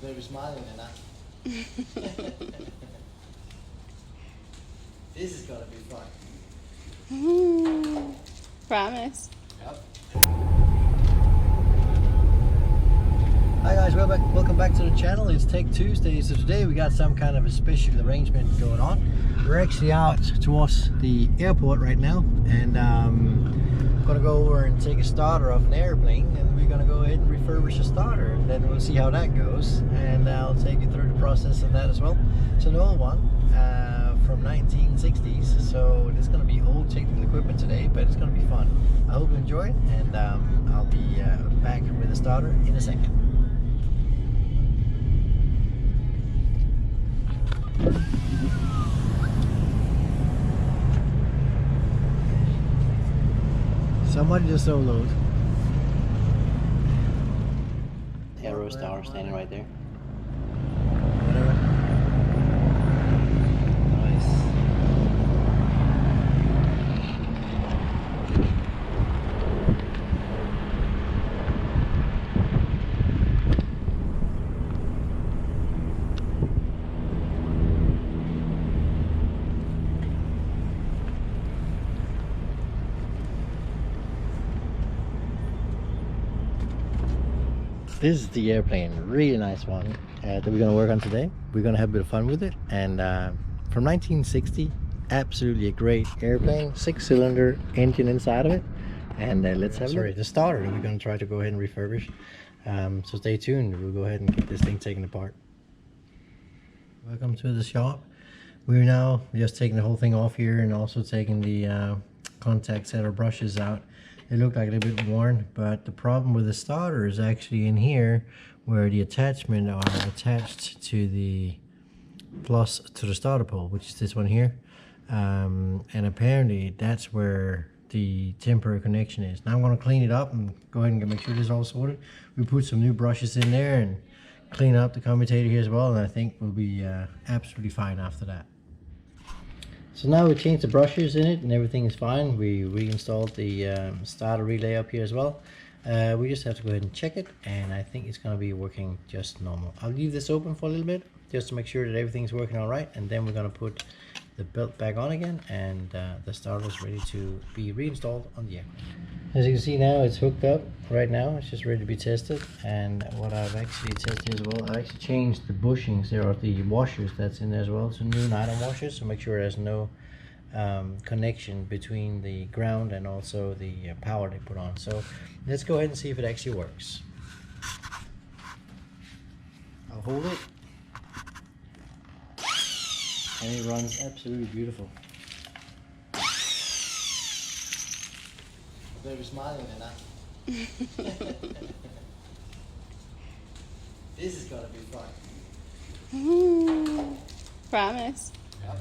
Very smiling and that. This is gonna be fun. Promise. Yep. Hi guys, welcome back to the channel. It's Tech Tuesday. So today we got some kind of a special arrangement going on. We're actually out towards the airport right now, and gonna go over and take a starter off an airplane, and we're gonna go ahead and refurbish a starter, and then we'll see how that goes, and I'll take you through the process of that as well. It's an old one from 1960s, so it's gonna be old technical equipment today, but it's gonna be fun. I hope you enjoy it, and I'll be back with the starter in a second. Somebody just soloed. Aero star standing right there. Whatever. Nice. This is the airplane, really nice one that we're gonna work on today. We're gonna have a bit of fun with it, and from 1960, absolutely a great airplane, 6-cylinder engine inside of it, and let's have a look. The starter that we're gonna try to go ahead and refurbish. So stay tuned. We'll go ahead and get this thing taken apart. Welcome to the shop. We're now just taking the whole thing off here, and also taking the contact set of brushes out. They look like a little bit worn, but the problem with the starter is actually in here, where the attachment are attached to the plus to the starter pole, which is this one here, and apparently that's where the temporary connection is. Now I'm going to clean it up and go ahead and make sure this is all sorted. We put some new brushes in there and clean up the commutator here as well, and I think we'll be absolutely fine after that. So now we changed the brushes in it and everything is fine. We reinstalled the starter relay up here as well. We just have to go ahead and check it, and I think it's going to be working just normal. I'll leave this open for a little bit just to make sure that everything's working all right, and then we're going to put the belt back on again, and the starter is ready to be reinstalled on the aircraft. As you can see now, it's hooked up right now. It's just ready to be tested, and what I've actually tested as well, I actually changed the bushings there, or the washers that's in there as well, to new nylon washers, so make sure there's no connection between the ground and also the power they put on. So let's go ahead and see if it actually works. I'll hold it, and it runs absolutely beautiful. Very smiling and that. This is gonna be fun. Promise. Yep.